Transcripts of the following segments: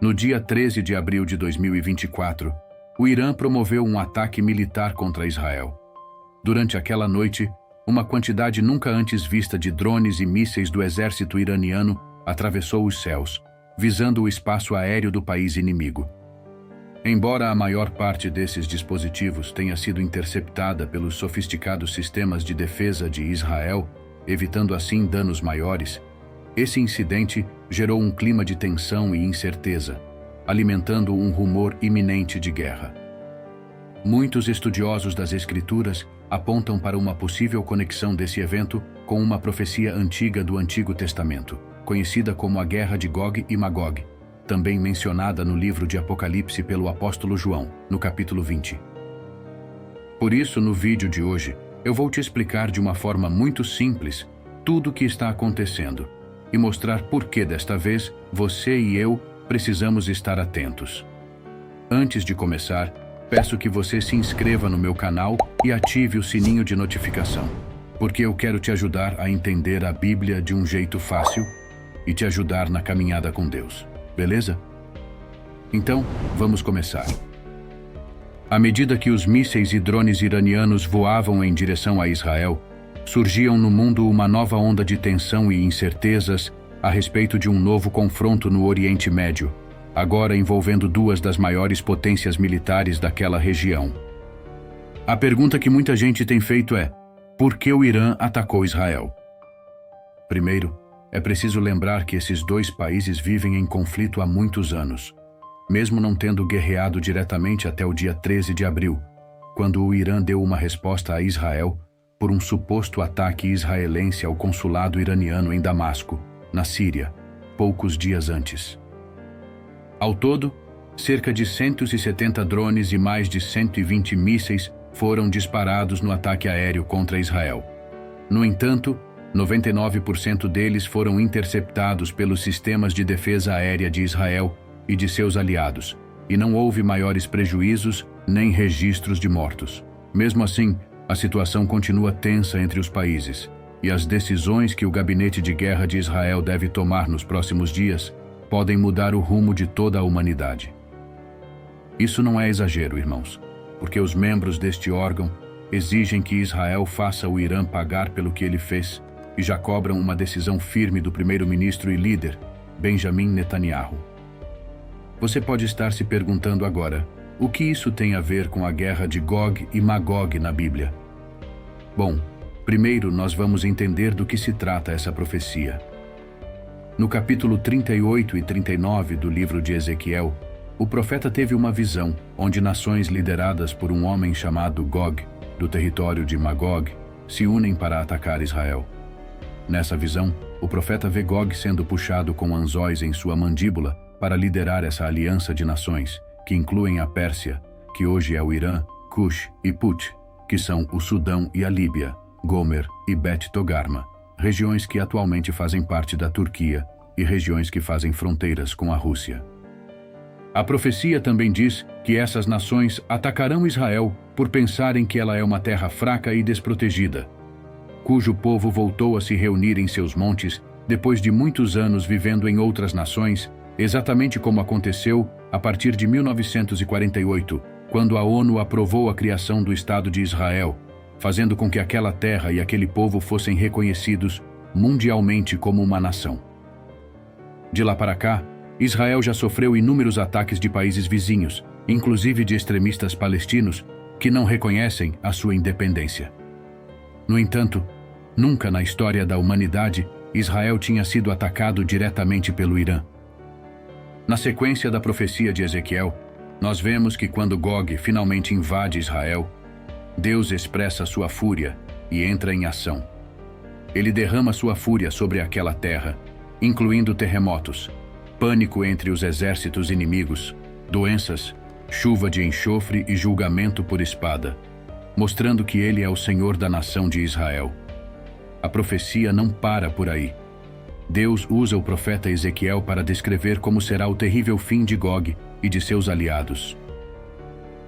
No dia 13 de abril de 2024, o Irã promoveu um ataque militar contra Israel. Durante aquela noite, uma quantidade nunca antes vista de drones e mísseis do exército iraniano atravessou os céus, visando o espaço aéreo do país inimigo. Embora a maior parte desses dispositivos tenha sido interceptada pelos sofisticados sistemas de defesa de Israel, evitando assim danos maiores, esse incidente gerou um clima de tensão e incerteza, alimentando um rumor iminente de guerra. Muitos estudiosos das Escrituras apontam para uma possível conexão desse evento com uma profecia antiga do Antigo Testamento, conhecida como a Guerra de Gog e Magog, também mencionada no livro de Apocalipse pelo apóstolo João, no capítulo 20. Por isso, no vídeo de hoje, eu vou te explicar de uma forma muito simples tudo o que está acontecendo e mostrar por que desta vez você e eu precisamos estar atentos. Antes de começar, peço que você se inscreva no meu canal e ative o sininho de notificação, porque eu quero te ajudar a entender a Bíblia de um jeito fácil e te ajudar na caminhada com Deus. Beleza? Então, vamos começar. À medida que os mísseis e drones iranianos voavam em direção a Israel, surgiam no mundo uma nova onda de tensão e incertezas a respeito de um novo confronto no Oriente Médio, agora envolvendo duas das maiores potências militares daquela região. A pergunta que muita gente tem feito é: por que o Irã atacou Israel? Primeiro, é preciso lembrar que esses dois países vivem em conflito há muitos anos, mesmo não tendo guerreado diretamente até o dia 13 de abril, quando o Irã deu uma resposta a Israel por um suposto ataque israelense ao consulado iraniano em Damasco, na Síria, poucos dias antes. Ao todo, cerca de 170 drones e mais de 120 mísseis foram disparados no ataque aéreo contra Israel. No entanto, 99% deles foram interceptados pelos sistemas de defesa aérea de Israel e de seus aliados, e não houve maiores prejuízos nem registros de mortos. Mesmo assim, a situação continua tensa entre os países, e as decisões que o Gabinete de Guerra de Israel deve tomar nos próximos dias podem mudar o rumo de toda a humanidade. Isso não é exagero, irmãos, porque os membros deste órgão exigem que Israel faça o Irã pagar pelo que ele fez e já cobram uma decisão firme do primeiro-ministro e líder, Benjamin Netanyahu. Você pode estar se perguntando agora, o que isso tem a ver com a guerra de Gog e Magog na Bíblia? Bom, primeiro nós vamos entender do que se trata essa profecia. No capítulo 38 e 39 do livro de Ezequiel, o profeta teve uma visão onde nações lideradas por um homem chamado Gog, do território de Magog, se unem para atacar Israel. Nessa visão, o profeta vê Gog sendo puxado com anzóis em sua mandíbula para liderar essa aliança de nações, que incluem a Pérsia, que hoje é o Irã, Cush e Put, que são o Sudão e a Líbia, Gomer e Bet Togarma, regiões que atualmente fazem parte da Turquia e regiões que fazem fronteiras com a Rússia. A profecia também diz que essas nações atacarão Israel por pensarem que ela é uma terra fraca e desprotegida, cujo povo voltou a se reunir em seus montes depois de muitos anos vivendo em outras nações, exatamente como aconteceu a partir de 1948, quando a ONU aprovou a criação do Estado de Israel, fazendo com que aquela terra e aquele povo fossem reconhecidos mundialmente como uma nação. De lá para cá, Israel já sofreu inúmeros ataques de países vizinhos, inclusive de extremistas palestinos, que não reconhecem a sua independência. No entanto, nunca na história da humanidade Israel tinha sido atacado diretamente pelo Irã. Na sequência da profecia de Ezequiel, nós vemos que quando Gog finalmente invade Israel, Deus expressa sua fúria e entra em ação. Ele derrama sua fúria sobre aquela terra, incluindo terremotos, pânico entre os exércitos inimigos, doenças, chuva de enxofre e julgamento por espada, mostrando que ele é o Senhor da nação de Israel. A profecia não para por aí. Deus usa o profeta Ezequiel para descrever como será o terrível fim de Gog e de seus aliados.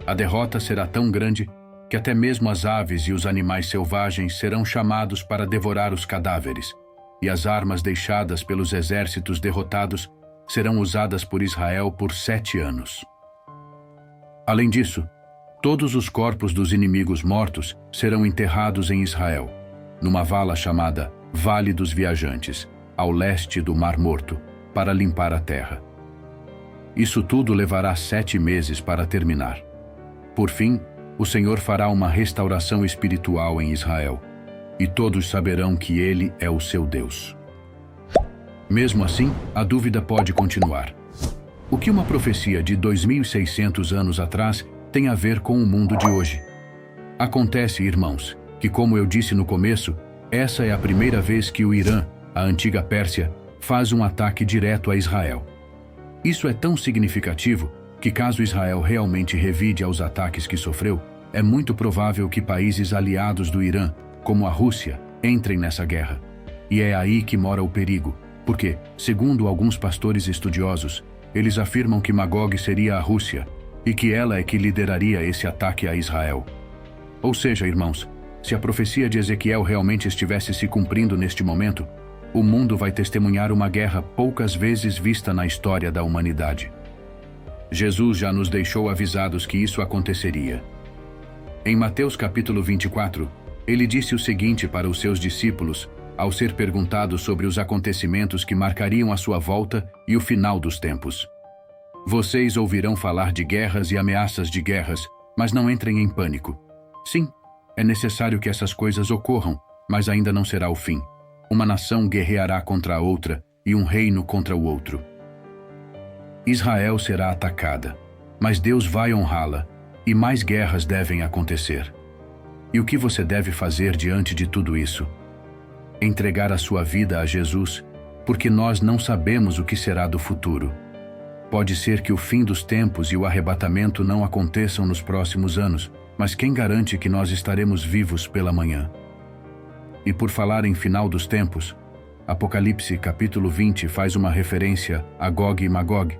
A derrota será tão grande que até mesmo as aves e os animais selvagens serão chamados para devorar os cadáveres, e as armas deixadas pelos exércitos derrotados serão usadas por Israel por 7 anos. Além disso, todos os corpos dos inimigos mortos serão enterrados em Israel, numa vala chamada Vale dos Viajantes, ao leste do Mar Morto, para limpar a terra. Isso tudo levará 7 meses para terminar. Por fim, o Senhor fará uma restauração espiritual em Israel, e todos saberão que Ele é o seu Deus. Mesmo assim, a dúvida pode continuar. O que uma profecia de 2.600 anos atrás tem a ver com o mundo de hoje? Acontece, irmãos, que, como eu disse no começo, essa é a primeira vez que o Irã, a antiga Pérsia, faz um ataque direto a Israel. Isso é tão significativo que, caso Israel realmente revide aos ataques que sofreu, é muito provável que países aliados do Irã, como a Rússia, entrem nessa guerra. E é aí que mora o perigo, porque, segundo alguns pastores estudiosos, eles afirmam que Magog seria a Rússia e que ela é que lideraria esse ataque a Israel. Ou seja, irmãos, se a profecia de Ezequiel realmente estivesse se cumprindo neste momento, o mundo vai testemunhar uma guerra poucas vezes vista na história da humanidade. Jesus já nos deixou avisados que isso aconteceria. Em Mateus capítulo 24, ele disse o seguinte para os seus discípulos, ao ser perguntado sobre os acontecimentos que marcariam a sua volta e o final dos tempos. Vocês ouvirão falar de guerras e ameaças de guerras, mas não entrem em pânico. Sim, é necessário que essas coisas ocorram, mas ainda não será o fim. Uma nação guerreará contra a outra e um reino contra o outro. Israel será atacada, mas Deus vai honrá-la, e mais guerras devem acontecer. E o que você deve fazer diante de tudo isso? Entregar a sua vida a Jesus, porque nós não sabemos o que será do futuro. Pode ser que o fim dos tempos e o arrebatamento não aconteçam nos próximos anos, mas quem garante que nós estaremos vivos pela manhã? E por falar em final dos tempos, Apocalipse capítulo 20 faz uma referência a Gog e Magog,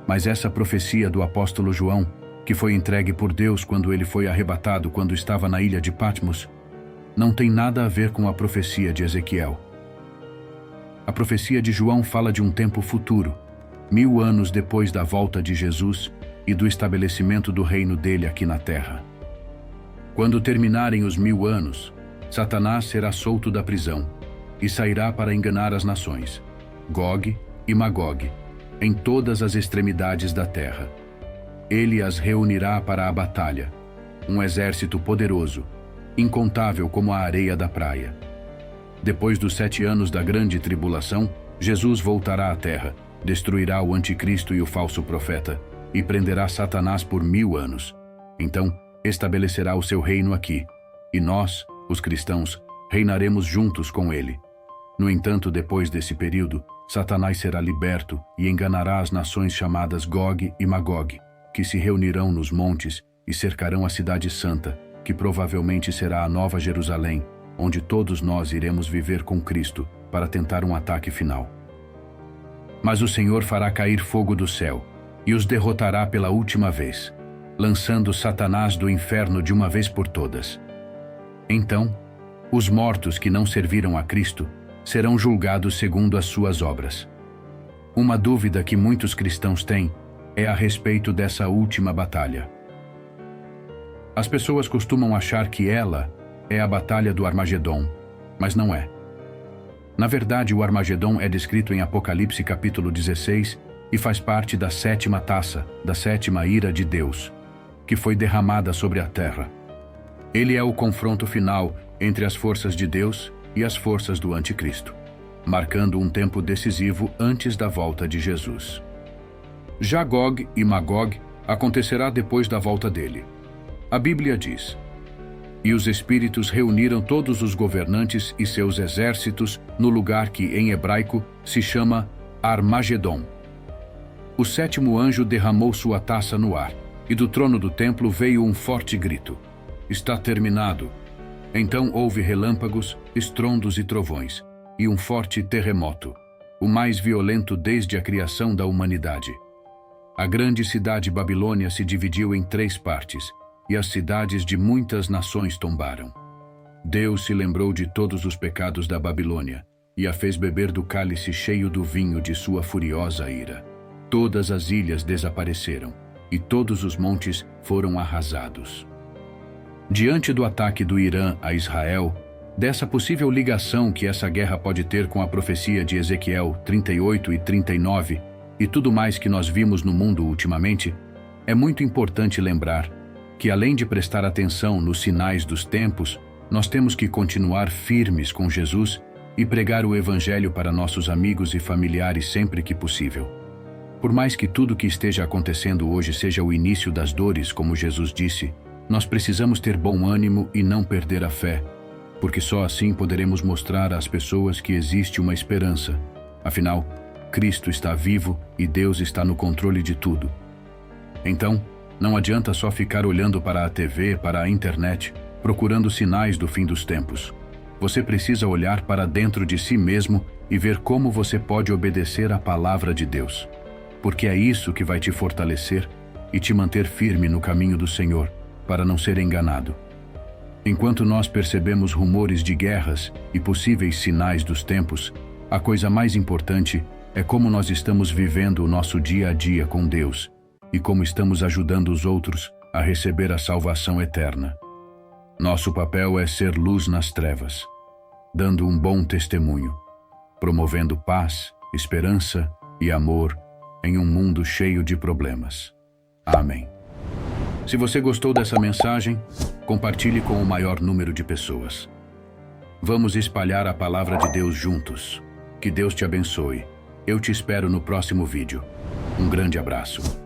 mas essa profecia do apóstolo João, que foi entregue por Deus quando ele foi arrebatado quando estava na ilha de Patmos, não tem nada a ver com a profecia de Ezequiel. A profecia de João fala de um tempo futuro, 1000 anos depois da volta de Jesus e do estabelecimento do reino dele aqui na terra. Quando terminarem os 1000 anos, Satanás será solto da prisão e sairá para enganar as nações, Gog e Magog, em todas as extremidades da terra. Ele as reunirá para a batalha, um exército poderoso, incontável como a areia da praia. Depois dos 7 anos da grande tribulação, Jesus voltará à terra, destruirá o anticristo e o falso profeta, e prenderá Satanás por 1000 anos. Então, estabelecerá o seu reino aqui, e nós, os cristãos, reinaremos juntos com ele. No entanto, depois desse período, Satanás será liberto e enganará as nações chamadas Gog e Magog, que se reunirão nos montes e cercarão a cidade santa, que provavelmente será a Nova Jerusalém, onde todos nós iremos viver com Cristo para tentar um ataque final. Mas o Senhor fará cair fogo do céu e os derrotará pela última vez, lançando Satanás do inferno de uma vez por todas. Então, os mortos que não serviram a Cristo serão julgados segundo as suas obras. Uma dúvida que muitos cristãos têm é a respeito dessa última batalha. As pessoas costumam achar que ela é a batalha do Armagedon, mas não é. Na verdade, o Armagedon é descrito em Apocalipse capítulo 16 e faz parte da 7ª taça, da 7ª ira de Deus, que foi derramada sobre a terra. Ele é o confronto final entre as forças de Deus e as forças do Anticristo, marcando um tempo decisivo antes da volta de Jesus. Já Gog e Magog acontecerá depois da volta dele. A Bíblia diz: "E os espíritos reuniram todos os governantes e seus exércitos no lugar que, em hebraico, se chama Armagedon. O 7º anjo derramou sua taça no ar, e do trono do templo veio um forte grito: Está terminado! Então houve relâmpagos, estrondos e trovões, e um forte terremoto, o mais violento desde a criação da humanidade. A grande cidade Babilônia se dividiu em 3 partes, e as cidades de muitas nações tombaram. Deus se lembrou de todos os pecados da Babilônia, e a fez beber do cálice cheio do vinho de sua furiosa ira. Todas as ilhas desapareceram, e todos os montes foram arrasados. Diante do ataque do Irã a Israel, dessa possível ligação que essa guerra pode ter com a profecia de Ezequiel 38 e 39 e tudo mais que nós vimos no mundo ultimamente, é muito importante lembrar que, além de prestar atenção nos sinais dos tempos, nós temos que continuar firmes com Jesus e pregar o Evangelho para nossos amigos e familiares sempre que possível. Por mais que tudo que esteja acontecendo hoje seja o início das dores, como Jesus disse, nós precisamos ter bom ânimo e não perder a fé, porque só assim poderemos mostrar às pessoas que existe uma esperança. Afinal, Cristo está vivo e Deus está no controle de tudo. Então, não adianta só ficar olhando para a TV, para a internet, procurando sinais do fim dos tempos. Você precisa olhar para dentro de si mesmo e ver como você pode obedecer à palavra de Deus, porque é isso que vai te fortalecer e te manter firme no caminho do Senhor, para não ser enganado. Enquanto nós percebemos rumores de guerras e possíveis sinais dos tempos, a coisa mais importante é como nós estamos vivendo o nosso dia a dia com Deus e como estamos ajudando os outros a receber a salvação eterna. Nosso papel é ser luz nas trevas, dando um bom testemunho, promovendo paz, esperança e amor em um mundo cheio de problemas. Amém. Se você gostou dessa mensagem, compartilhe com o maior número de pessoas. Vamos espalhar a palavra de Deus juntos. Que Deus te abençoe. Eu te espero no próximo vídeo. Um grande abraço.